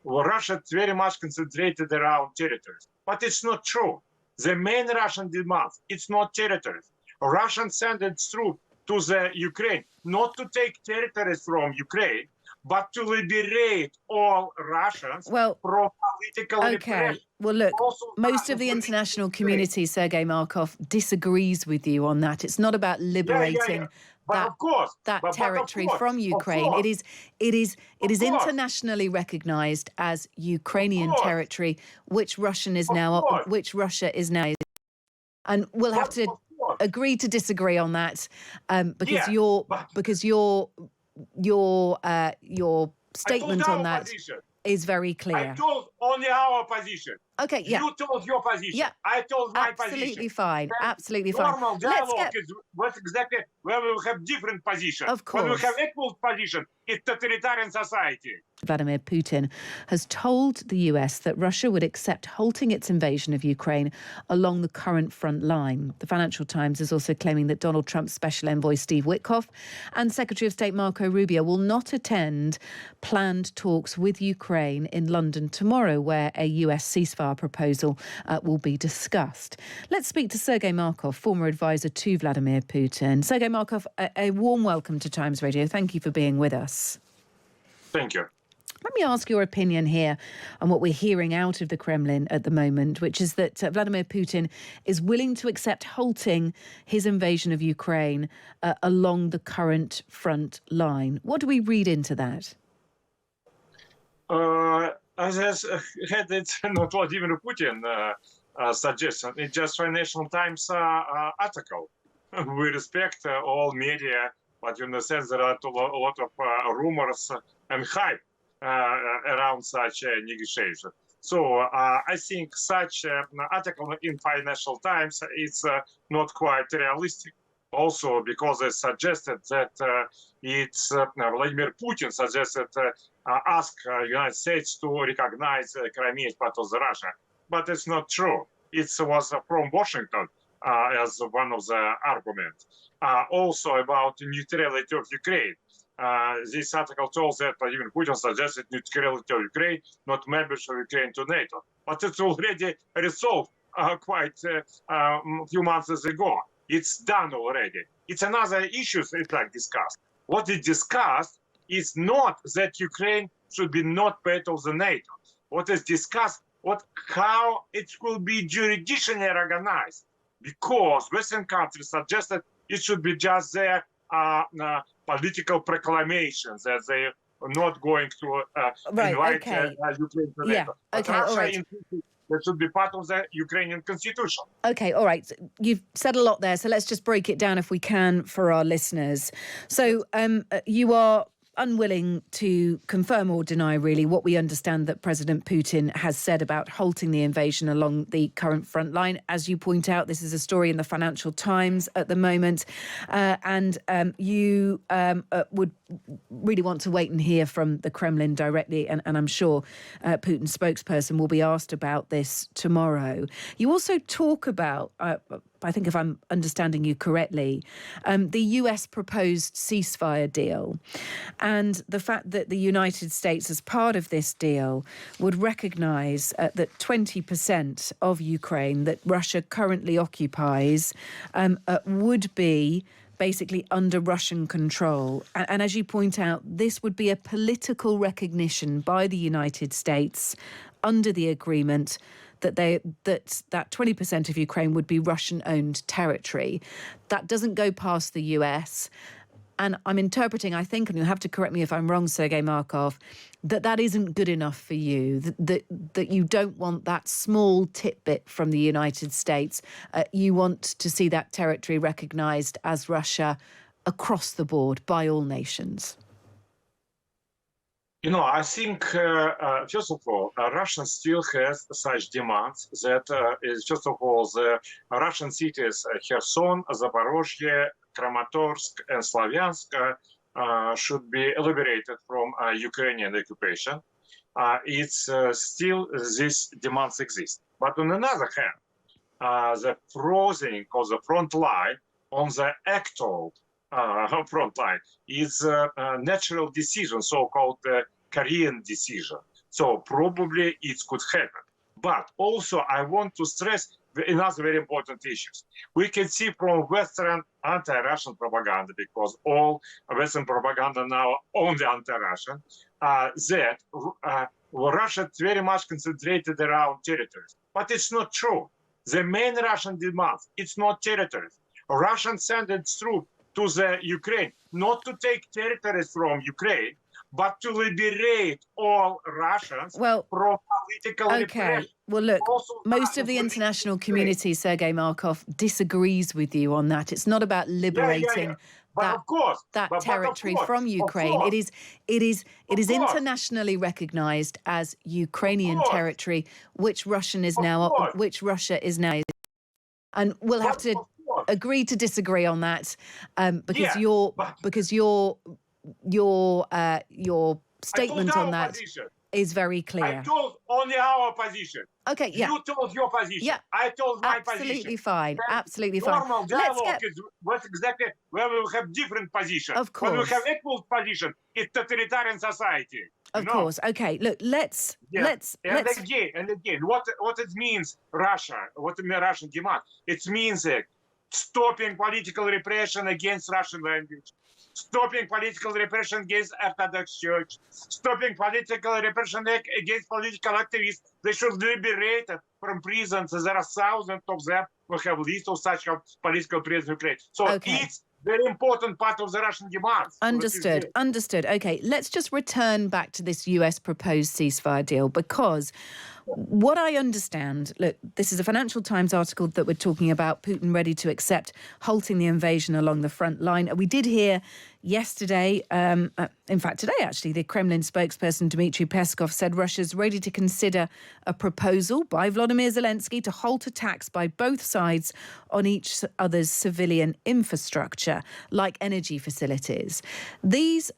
Russia is very much concentrated around territories. But it's not true. The main Russian demand, it's not territories. Russians send its troops to the Ukraine, not to take territories from Ukraine, but to liberate all Russians from political repression. Well, look, most of the international community, Sergei Markov, disagrees with you on that. It's not about liberating that territory from Ukraine. It is internationally recognized as Ukrainian territory, which Russia is now. And we'll have to agree to disagree on that, because your statement on that is very clear. I told only our position. Okay, yeah. You told your position. Yeah. I told my position. Absolutely fine. Absolutely fine. Normal dialogue is what exactly where we will have different positions. Of course. When we have equal position, it's totalitarian society. Vladimir Putin has told the US that Russia would accept halting its invasion of Ukraine along the current front line. The Financial Times is also claiming that Donald Trump's special envoy Steve Witkoff and Secretary of State Marco Rubio will not attend planned talks with Ukraine in London tomorrow, where a US ceasefire proposal will be discussed. Let's speak to Sergei Markov, former advisor to Vladimir Putin. Sergei Markov, a warm welcome to Times Radio. Thank you for being with us. Thank you. Let me ask your opinion here on what we're hearing out of the Kremlin at the moment, which is that Vladimir Putin is willing to accept halting his invasion of Ukraine along the current front line. What do we read into that? As I had it, not Vladimir Putin suggestion, it's just Financial Times article. We respect all media, but in the sense there are a lot of rumors and hype around such a negotiation. So I think such article in Financial Times is not quite realistic. Also because it suggested that it's Vladimir Putin suggested ask United States to recognize Crimea as part of Russia, but it's not true. It was from Washington as one of the arguments. Also about neutrality of Ukraine. This article told that Vladimir Putin suggested neutrality of Ukraine, not membership of Ukraine to NATO. But it's already resolved quite a few months ago. It's done already. It's another issue it's like discussed. What it discussed is not that Ukraine should be not part of the NATO. What is discussed, how it will be jurisdictionally organized. Because Western countries suggested it should be just their political proclamations that they are not going to invite Ukraine to NATO. But Russia that should be part of the Ukrainian constitution. Okay, all right. You've said a lot there, so let's just break it down if we can for our listeners. So you are unwilling to confirm or deny, really, what we understand that President Putin has said about halting the invasion along the current front line. As you point out, this is a story in the Financial Times at the moment, and you would really want to wait and hear from the Kremlin directly, and I'm sure Putin's spokesperson will be asked about this tomorrow. You also talk about, I think if I'm understanding you correctly, the US proposed ceasefire deal and the fact that the United States, as part of this deal, would recognise that 20% of Ukraine that Russia currently occupies would be basically under Russian control. And as you point out, this would be a political recognition by the United States under the agreement that that 20% of Ukraine would be Russian-owned territory. That doesn't go past the US. And I'm interpreting, I think, and you'll have to correct me if I'm wrong, Sergei Markov, that isn't good enough for you, that you don't want that small tidbit from the United States. You want to see that territory recognised as Russia across the board by all nations. You know, I think, first of all, Russia still has such demands that, first of all, the Russian cities Kherson, Zaporozhye, Kramatorsk, and Slavyansk should be liberated from Ukrainian occupation. It's still these demands exist. But on another hand, the crossing of the front line on the actual front line is a natural decision, so-called Korean decision. So probably it could happen. But also I want to stress another very important issues. We can see from Western anti-Russian propaganda, because all Western propaganda now only anti-Russian, that Russia is very much concentrated around territories. But it's not true. The main Russian demand, it's not territories. Russians send its troops to the Ukraine, not to take territories from Ukraine, but to liberate all Russians from political repression. Well, look, Also, most of the international community, Sergei Markov, disagrees with you on that. It's not about liberating that territory from Ukraine. It is internationally recognized as Ukrainian territory, which Russia is now. And we'll have to agree to disagree on that, because your statement on that is very clear. I told only our position. Okay, yeah. You told your position. Yeah. I told my position. Absolutely fine. Absolutely fine. Normal dialogue is what exactly where we will have different positions. Of course. When we have equal position, it's totalitarian society. Of course. Okay. Look, let's again, what it means, Russia, what the Russian demand? It means stopping political repression against Russian language, stopping political repression against Orthodox Church, stopping political repression against political activists. They should be liberated from prisons. There are thousands of them. We have a list of such political prisoners in Ukraine. So it's very important part of the Russian demands. Understood. Okay, let's just return back to this US proposed ceasefire deal, because what I understand, look, this is a Financial Times article that we're talking about, Putin ready to accept halting the invasion along the front line. We did hear yesterday, in fact today actually, the Kremlin spokesperson Dmitry Peskov said Russia's ready to consider a proposal by Vladimir Zelensky to halt attacks by both sides on each other's civilian infrastructure, like energy facilities. These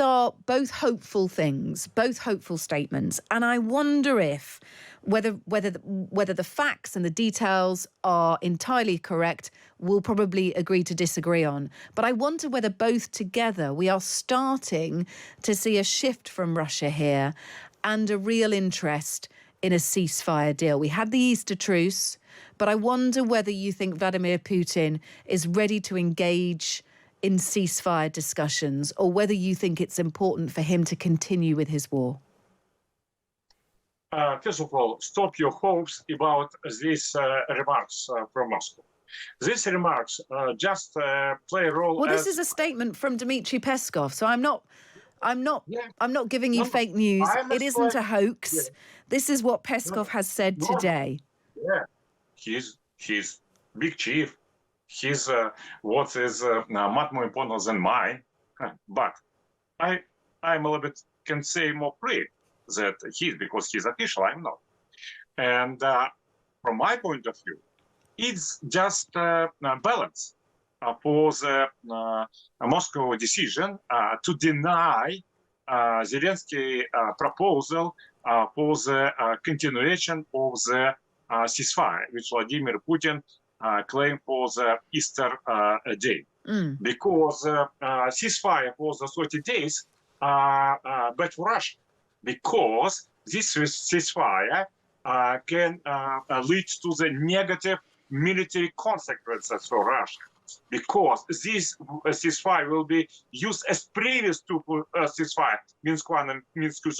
are both hopeful things, both hopeful statements, and I wonder if whether the facts and the details are entirely correct. We'll probably agree to disagree on, but I wonder whether both together we are starting to see a shift from Russia here and a real interest in a ceasefire deal. We had the Easter truce, but I wonder whether you think Vladimir Putin is ready to engage in ceasefire discussions, or whether you think it's important for him to continue with his war. First of all, stop your hopes about these remarks from Moscow. These remarks just play a role. Well, this is a statement from Dmitry Peskov, so I'm not giving you fake news. It isn't a hoax. Yeah. This is what Peskov has said today. Yeah, he's big chief. His what is much more important than mine, but I'm a little bit can say more free that because he's official, I'm not. And from my point of view, it's just balance for the Moscow decision to deny Zelensky proposal for the continuation of the ceasefire, which Vladimir Putin claim for the Easter day, because ceasefire for the 30 days bad for Russia, because this ceasefire can lead to the negative military consequences for Russia, because this ceasefire will be used as previous to ceasefire, Minsk I and Minsk II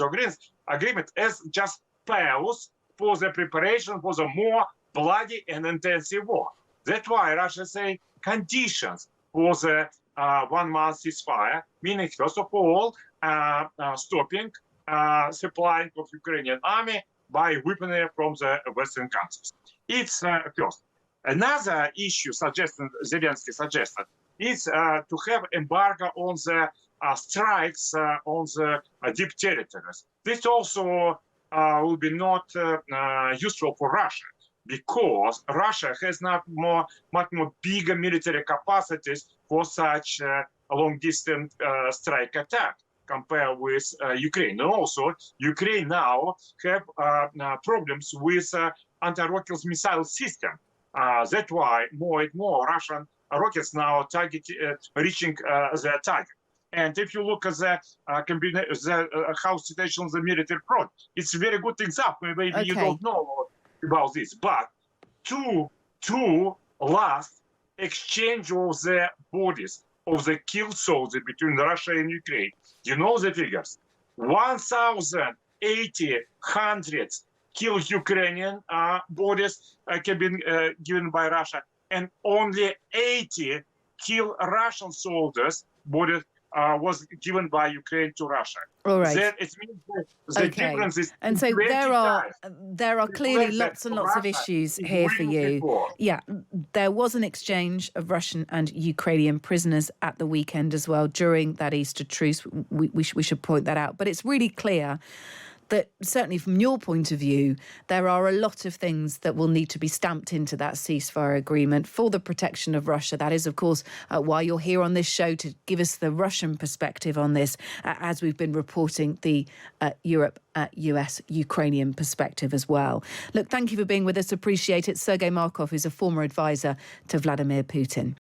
agreement, as just pause for the preparation for the more bloody and intensive war. That's why Russia say conditions for the 1 month ceasefire, meaning first of all stopping supplying of Ukrainian army by weaponry from the Western countries. It's first. Another issue Zelensky suggested is to have embargo on the strikes on the deep territories. This also will be not useful for Russia, because Russia has much more bigger military capacities for such long-distance strike attack compared with Ukraine. And also, Ukraine now have problems with anti-rocket missile system. That's why more and more Russian rockets now reaching their target. And if you look at the how situation of the military front, it's a very good example. Maybe you don't know about this, but two last exchange of the bodies of the killed soldiers between Russia and Ukraine. You know the figures: 1,800 killed Ukrainian bodies have been given by Russia, and only 80 killed Russian soldiers bodies was given by Ukraine to Russia. All right. Then it means the difference is, and so there are clearly reflects lots and lots of Russia issues is here for winning you. before. Yeah, there was an exchange of Russian and Ukrainian prisoners at the weekend as well during that Easter truce. We should point that out. But it's really clear that certainly from your point of view, there are a lot of things that will need to be stamped into that ceasefire agreement for the protection of Russia. That is, of course, why you're here on this show, to give us the Russian perspective on this, as we've been reporting the Europe, US, Ukrainian perspective as well. Look, thank you for being with us. Appreciate it. Sergei Markov is a former advisor to Vladimir Putin.